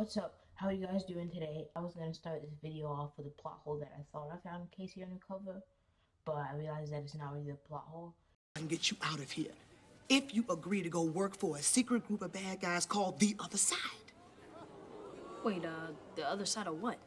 What's up? How are you guys doing today? I was gonna start this video off with a plot hole that I thought I found in Casey Undercover, but I realized that it's not really a plot hole. I can get you out of here if you agree to go work for a secret group of bad guys called the Other Side. Wait, the other side of what?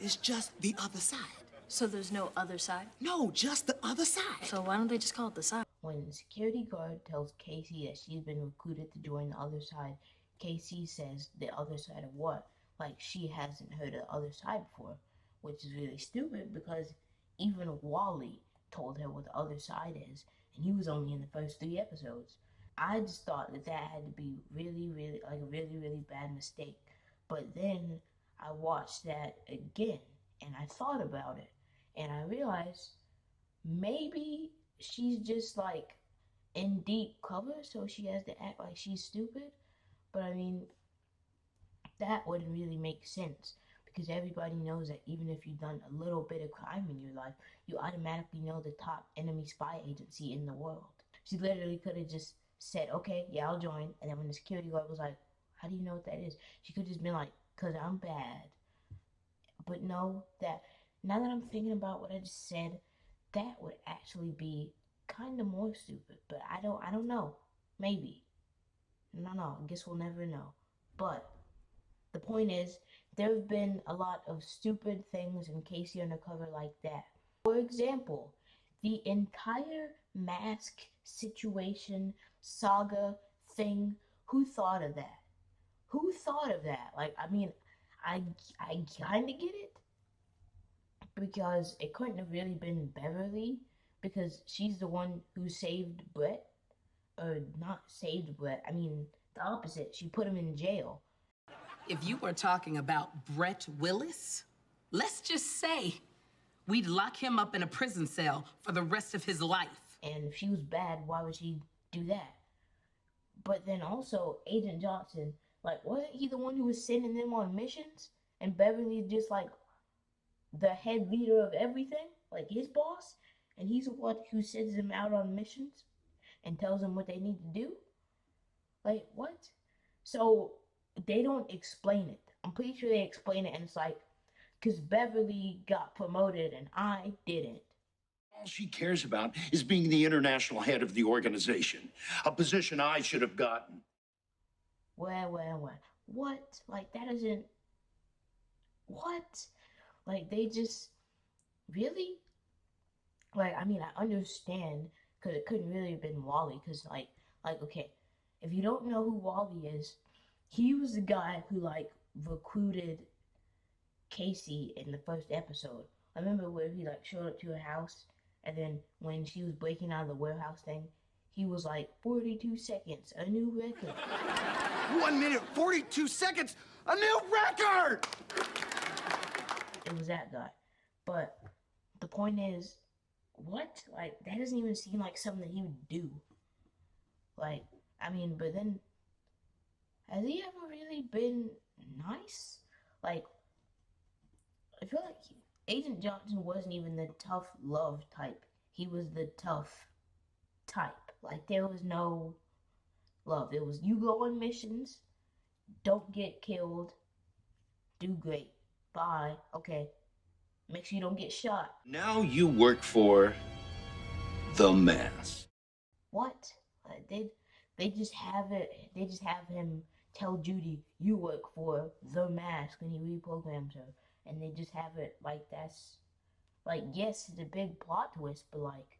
It's just the other side. So there's no other side? No, just the other side. So why don't they just call it the side? When the security guard tells Casey that she's been recruited to join the other side, Casey says the other side of what? Like she hasn't heard of the other side before, which is really stupid because even Wally told her what the other side is, and he was only in the first 3 episodes. I just thought that had to be really bad mistake. But then I watched that again, and I thought about it, and I realized maybe she's just like in deep cover, so she has to act like she's stupid. But I mean, that wouldn't really make sense because everybody knows that even if you've done a little bit of crime in your life, you automatically know the top enemy spy agency in the world. She literally could have just said, okay, yeah, I'll join. And then when the security guard was like, how do you know what that is? She could have just been like, because I'm bad. But no, that now that I'm thinking about what I just said, that would actually be kind of more stupid. But I don't know. Maybe. No, I guess we'll never know. But the point is, there have been a lot of stupid things in Casey Undercover like that. For example, the entire mask situation, saga, thing, who thought of that? Who thought of that? Like, I mean, I kind of get it, because it couldn't have really been Beverly, because she's the one who saved Brett. Or not saved Brett, I mean, the opposite. She put him in jail. If you were talking about Brett Willis, let's just say we'd lock him up in a prison cell for the rest of his life. And if she was bad, why would she do that? But then also, Agent Johnson, like, wasn't he the one who was sending them on missions? And Beverly just like the head leader of everything? Like his boss? And he's the one who sends them out on missions and tells them what they need to do? Like, what? So, they don't explain it. I'm pretty sure they explain it, and it's like, because Beverly got promoted and I didn't. All she cares about is being the international head of the organization, a position I should have gotten. Well. What? Like, that isn't... What? Like, they just... Really? Like, I mean, I understand, because it couldn't really have been Wally, because, like, okay, if you don't know who Wally is, he was the guy who, like, recruited Casey in the first episode. I remember where he, like, showed up to her house, and then when she was breaking out of the warehouse thing, he was like, 42 seconds, a new record. 1 minute, 42 seconds, a new record! It was that guy. But the point is, what? Like, that doesn't even seem like something that he would do. Like, I mean, but then, has he ever really been nice? Like, I feel like Agent Johnson wasn't even the tough love type. He was the tough type. Like, there was no love. It was, you go on missions, don't get killed, do great, bye, okay. Make sure you don't get shot. Now you work for the mask. What? Like, they just have it. They just have him tell Judy, "You work for the mask," when he reprograms her, and they just have it like that's, like, yes, it's a big plot twist, but like,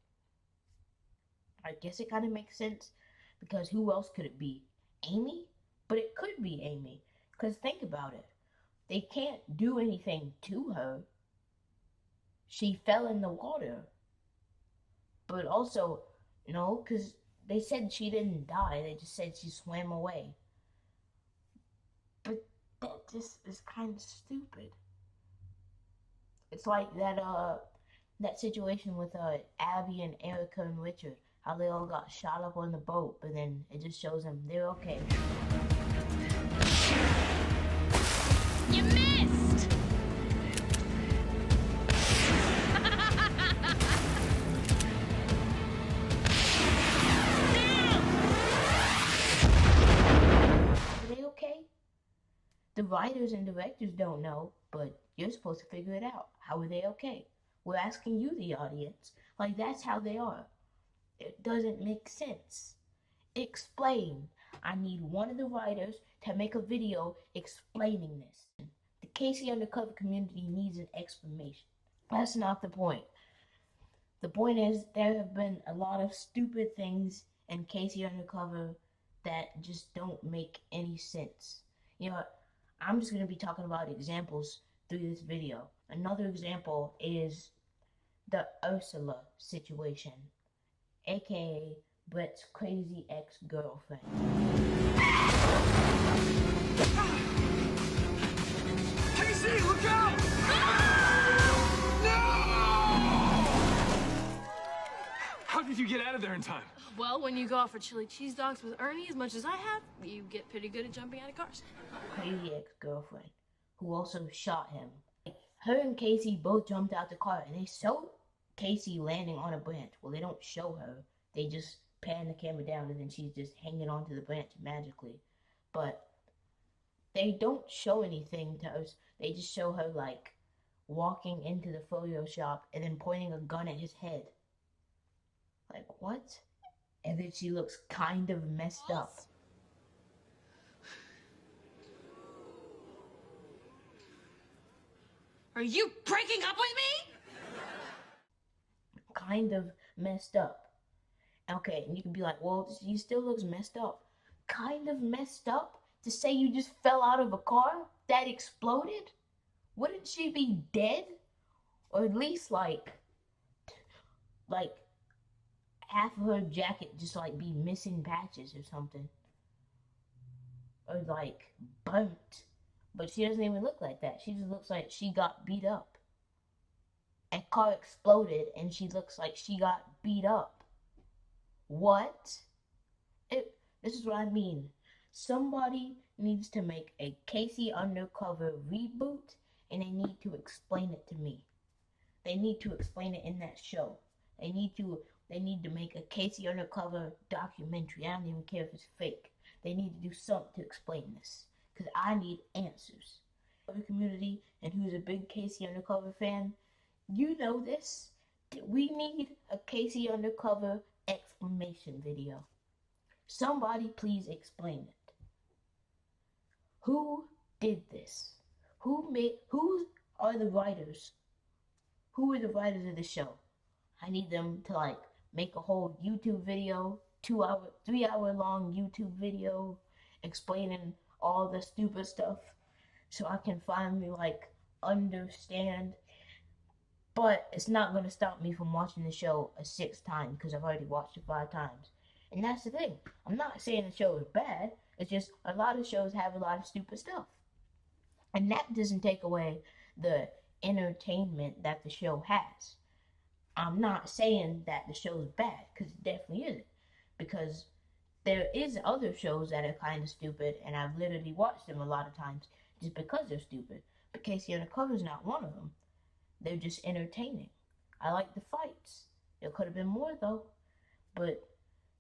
I guess it kind of makes sense because who else could it be? Amy? But it could be Amy, because think about it. They can't do anything to her. She fell in the water. But also, no, because they said she didn't die. They just said she swam away. But that just is kind of stupid. It's like that situation with Abby and Erica and Richard. How they all got shot up on the boat, but then it just shows them they're okay. You missed! Are they okay? The writers and directors don't know, but you're supposed to figure it out. How are they okay? We're asking you, the audience. Like, that's how they are. It doesn't make sense. Explain. I need one of the writers to make a video explaining this. The Casey Undercover community needs an explanation. That's not the point. The point is, there have been a lot of stupid things in Casey Undercover that just don't make any sense. You know, I'm just going to be talking about examples through this video. Another example is the Ursula situation, aka Brett's crazy ex-girlfriend. Casey, look out! No! How did you get out of there in time? Well, when you go out for chili cheese dogs with Ernie, as much as I have, you get pretty good at jumping out of cars. Crazy ex-girlfriend, who also shot him. Her and Casey both jumped out the car, and they show Casey landing on a branch. Well, they don't show her. They just pan the camera down, and then she's just hanging onto the branch magically. But they don't show anything to us. They just show her, like, walking into the photo shop and then pointing a gun at his head. Like, what? And then she looks kind of messed up. Are you breaking up with me? Kind of messed up. Okay, and you can be like, well, she still looks messed up. Kind of messed up? To say you just fell out of a car that exploded? Wouldn't she be dead? Or at least, like half of her jacket just, like, be missing patches or something. Or, like, burnt. But she doesn't even look like that. She just looks like she got beat up. A car exploded and she looks like she got beat up. What? This is what I mean. Somebody needs to make a Casey Undercover reboot, and they need to explain it to me. They need to explain it in that show. They need to make a Casey Undercover documentary. I don't even care if it's fake. They need to do something to explain this, because I need answers. The community, and who's a big Casey Undercover fan, you know this. We need a Casey Undercover explanation video. Somebody please explain it. Who did this? Who are the writers? Who are the writers of the show? I need them to, like, make a whole YouTube video, 3-hour long YouTube video explaining all the stupid stuff so I can finally, like, understand. But it's not going to stop me from watching the show a 6th time, because I've already watched it 5 times. And that's the thing. I'm not saying the show is bad. It's just a lot of shows have a lot of stupid stuff. And that doesn't take away the entertainment that the show has. I'm not saying that the show is bad, because it definitely isn't. Because there is other shows that are kind of stupid, and I've literally watched them a lot of times just because they're stupid. But Casey Undercover is not one of them. They're just entertaining. I like the fights. There could have been more, though. But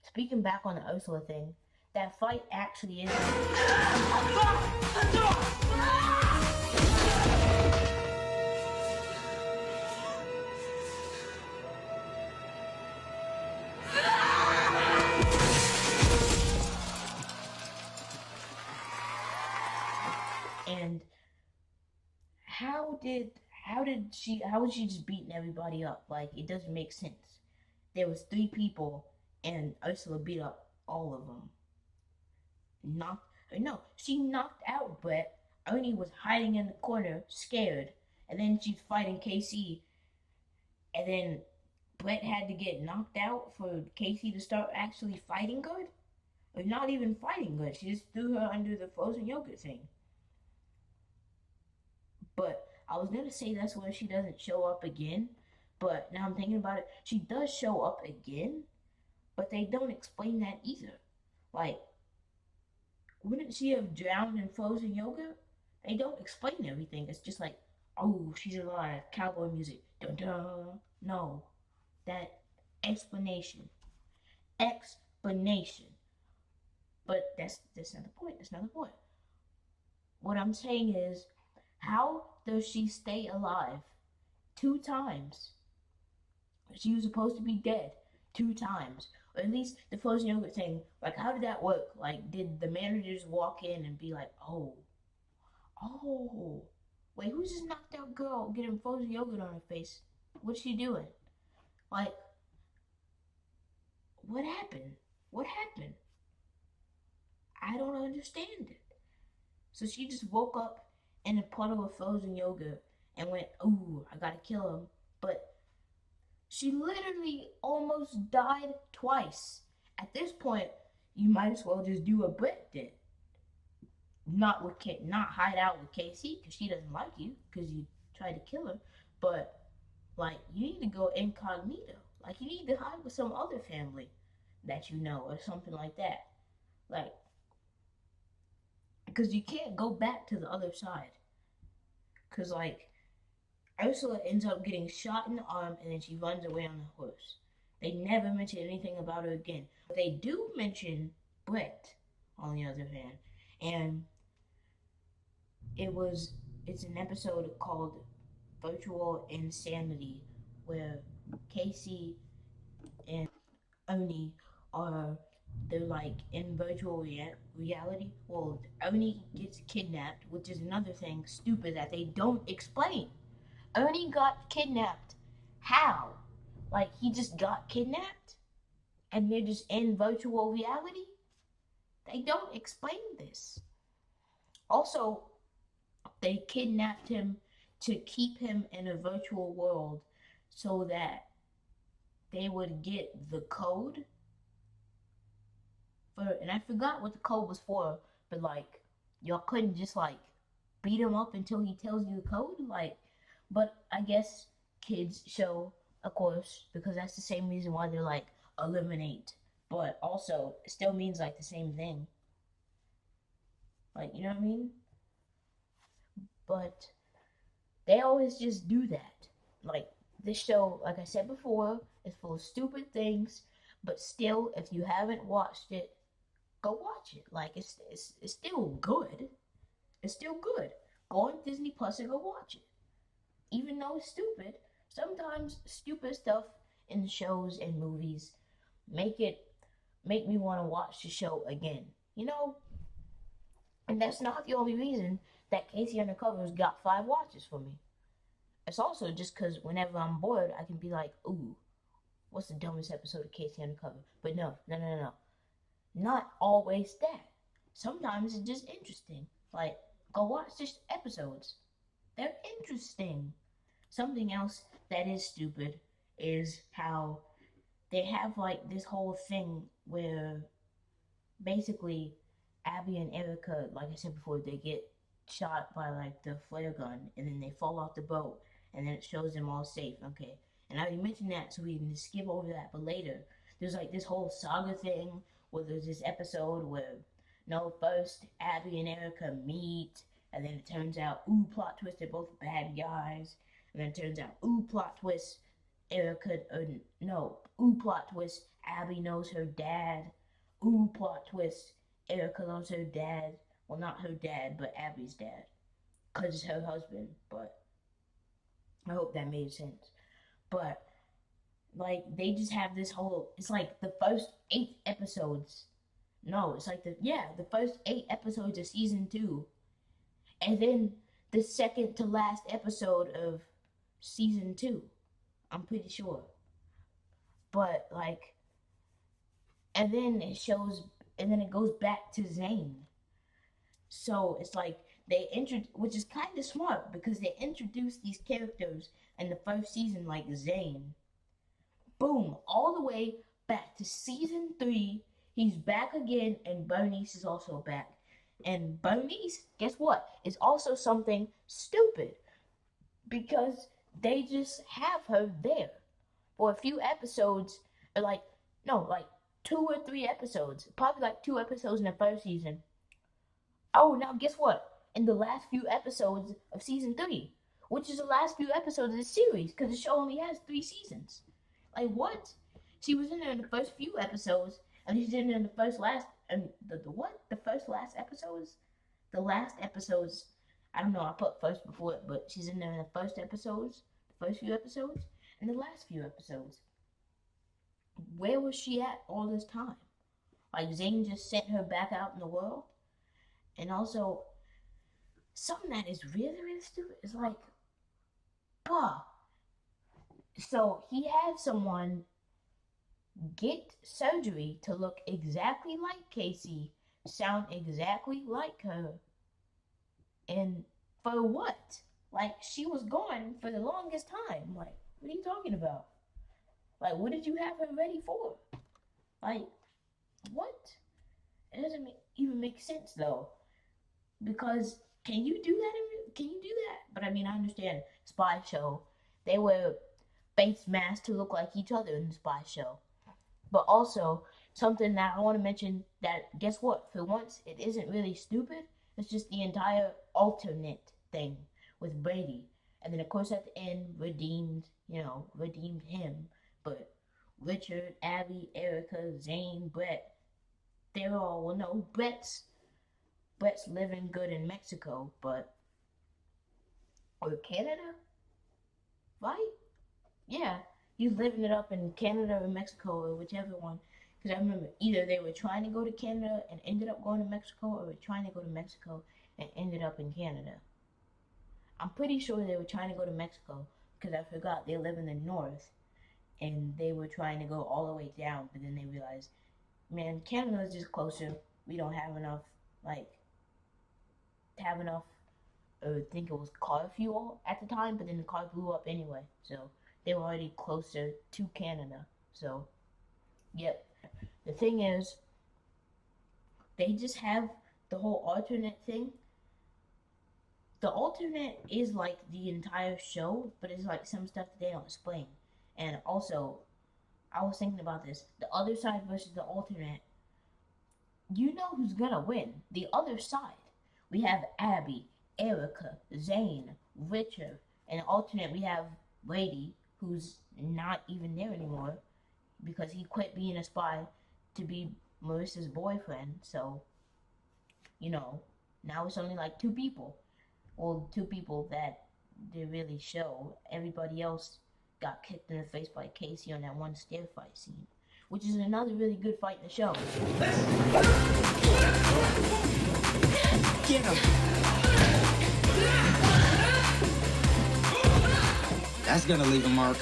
speaking back on the Ursula thing, that fight actually is... And how was she just beating everybody up? Like, it doesn't make sense. There was 3 people, and Ursula beat up all of them. She knocked out Brett. Ernie was hiding in the corner, scared, and then she's fighting Casey, and then Brett had to get knocked out for Casey to start actually fighting good? Or not even fighting good, she just threw her under the frozen yogurt thing. But I was gonna say that's where she doesn't show up again, but now I'm thinking about it, she does show up again, but they don't explain that either. Like, wouldn't she have drowned in frozen yogurt? They don't explain everything. It's just like, oh, she's alive, cowboy music, dun dun. No, that explanation. But that's not the point. That's not the point. what I'm saying is, how does she stay alive 2 times? She was supposed to be dead 2 times. Or at least the frozen yogurt thing. Like, how did that work? Like, did the managers walk in and be like, oh, wait, who's this knocked out girl getting frozen yogurt on her face? What's she doing? Like, what happened? What happened? I don't understand it. So she just woke up in a puddle of frozen yogurt and went, ooh, I gotta kill him. But she literally almost died twice. At this point, you might as well just do what Brett did. Not hide out with Casey because she doesn't like you because you tried to kill her. But like, you need to go incognito. Like, you need to hide with some other family that you know or something like that. Like, because you can't go back to the other side. Because like, Ursula ends up getting shot in the arm and then she runs away on the horse. They never mention anything about her again. But they do mention Brett, on the other hand. And it's an episode called Virtual Insanity where Casey and Oni they're like in virtual reality. Well, Oni gets kidnapped, which is another thing stupid that they don't explain. Ernie got kidnapped. How? Like, he just got kidnapped? And they're just in virtual reality? They don't explain this. Also, they kidnapped him to keep him in a virtual world so that they would get the code for, and I forgot what the code was for, but like, y'all couldn't just like beat him up until he tells you the code? Like, but I guess kids show, of course, because that's the same reason why they're like eliminate, but also it still means like the same thing. Like, you know what I mean? But they always just do that. Like, this show, like I said before, is full of stupid things, but still, if you haven't watched it, go watch it. Like, it's still good. It's still good. Go on Disney Plus and go watch it. Even though it's stupid, sometimes stupid stuff in shows and movies make me want to watch the show again. You know? And that's not the only reason that Casey Undercover's got 5 watches for me. It's also just because whenever I'm bored, I can be like, ooh, what's the dumbest episode of Casey Undercover? But no. Not always that. Sometimes it's just interesting. Like, go watch just episodes. They're interesting. Something else that is stupid is how they have like this whole thing where basically Abby and Erica, like I said before, they get shot by like the flare gun and then they fall off the boat and then it shows them all safe. Okay. And I already mentioned that, so we can just skip over that. But later, there's like this whole saga thing where there's this episode where, no, first Abby and Erica meet, and then it turns out, ooh, plot twist, they're both bad guys. And then it turns out, ooh, plot twist, plot twist, Abby knows her dad. Ooh, plot twist, Erica knows her dad. Well, not her dad, but Abby's dad. Because it's her husband, but I hope that made sense. But, like, they just have this whole, it's like the first 8 episodes. No, it's like the first 8 episodes of season 2. And then the second to last episode of season 2. I'm pretty sure. But, like, and then it goes back to Zane. So it's like which is kind of smart because they introduced these characters in the first season, like Zane. Boom, all the way back to season 3. He's back again, and Bernice is also back. And Bernice, guess what? Is also something stupid because they just have her there for a few episodes, or like 2 or 3 episodes, probably like 2 episodes in the first season. Oh, now guess what? In the last few episodes of season 3, which is the last few episodes of the series, because the show only has 3 seasons. Like, what? She was in there in the first few episodes, and she's in there in the first last, and the first last episodes? the last episodes, I don't know, I put first before it, but she's in there in the first episodes, the first few episodes, and the last few episodes. Where was she at all this time? Like, Zane just sent her back out in the world? And also, something that is really, really stupid is like, wow. So he had someone get surgery to look exactly like Casey, sound exactly like her, and for what? Like, she was gone for the longest time. Like, what are you talking about? Like, what did you have her ready for? Like, what? It doesn't even make sense though, because can you do that? Can you do that? But I mean, I understand spy show. They wear face masks to look like each other in the spy show. But also, something that I want to mention that, guess what? For once, it isn't really stupid. It's just the entire alternate thing with Brady. And then, of course, at the end, redeemed him. But Richard, Abby, Erica, Zane, Brett, they're all, well, no, Brett's living good in Mexico, but, or Canada, right? Yeah, he's living it up in Canada or Mexico or whichever one. Because I remember either they were trying to go to Canada and ended up going to Mexico, or were trying to go to Mexico and ended up in Canada. I'm pretty sure they were trying to go to Mexico because I forgot they live in the north and they were trying to go all the way down, but then they realized, man, Canada is just closer. We don't have enough, like, have enough, I think it was car fuel at the time, but then the car blew up anyway. So they were already closer to Canada. So, yep. The thing is, they just have the whole alternate thing. The alternate is like the entire show, but it's like some stuff that they don't explain. And also, I was thinking about this. The other side versus the alternate. You know who's gonna win. The other side. We have Abby, Erica, Zane, Richard, and alternate we have Brady, who's not even there anymore because he quit being a spy to be Marissa's boyfriend. So, now it's only like two people. Well, two people that they really show. Everybody else got kicked in the face by Casey on that one stair fight scene, which is another really good fight in the show. Get him. That's gonna leave a mark.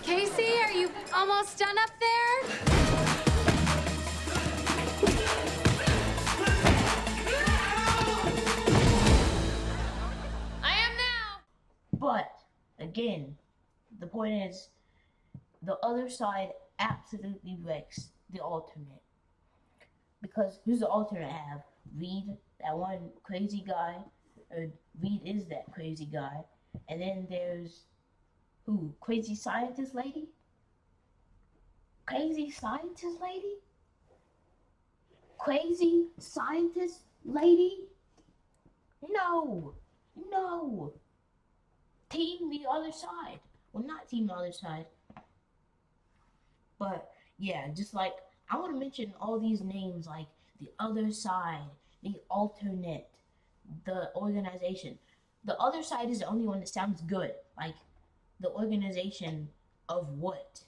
Casey, are you almost done up there? I am now. But again, the point is, the other side absolutely wrecks the alternate. Because who's the alternate have? Reed, that one crazy guy, or Reed is that crazy guy. And then there's who? Crazy scientist lady? Crazy scientist lady? Crazy scientist lady? No. Team the other side. Well, not team the other side. But yeah, just like I want to mention all these names like the other side, the alternate, the organization. The other side is the only one that sounds good. Like the organization of what?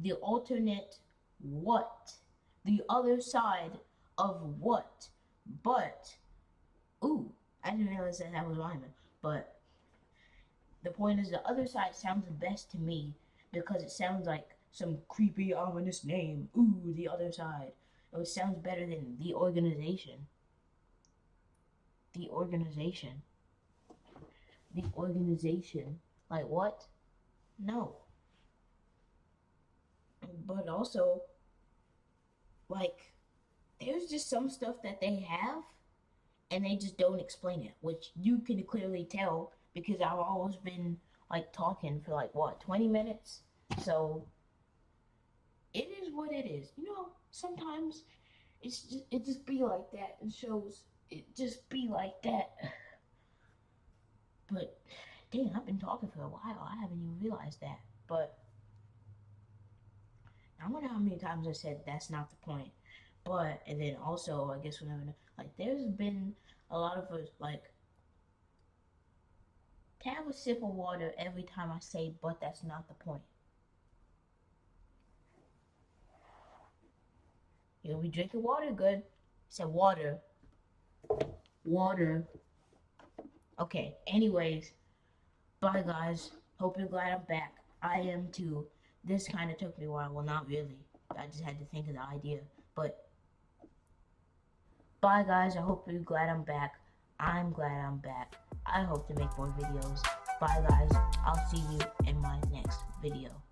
The alternate what? The other side of what? But, ooh, I didn't realize that was rhyming. But the point is, the other side sounds the best to me because it sounds like some creepy, ominous name. Ooh, the other side. It sounds better than the organization. The organization. The organization. Like what? No. But also, like, there's just some stuff that they have and they just don't explain it, which you can clearly tell because I've always been like talking for like what, 20 minutes? So it is what it is. Sometimes it just be like that in shows. It just be like that. But dang, I've been talking for a while. I haven't even realized that. But I wonder how many times I said that's not the point. But, and then also, I guess whenever, like, there's been a lot of us, like, to have a sip of water every time I say, but that's not the point. You'll be drinking water, good. I said water. Water. Okay, anyways, bye guys. Hope you're glad I'm back. I am too. This kind of took me a while. Well, not really. I just had to think of the idea. But, bye guys. I hope you're glad I'm back. I'm glad I'm back. I hope to make more videos. Bye guys. I'll see you in my next video.